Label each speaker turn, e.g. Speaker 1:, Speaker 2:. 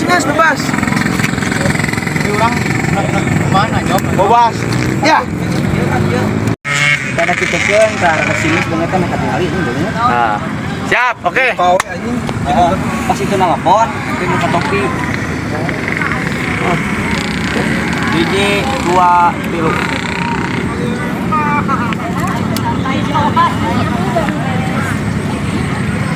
Speaker 1: bebas.
Speaker 2: Ini orang mana jawab?
Speaker 1: Bebas. Ya.
Speaker 2: Karena kita kan ke arah sini sebenarnya kan dekat kali ini dulu.
Speaker 1: Nah. Siap, oke.
Speaker 2: Kau anjing. Pas itu nelpon, itu buka topi. Hiji, dua, tilu.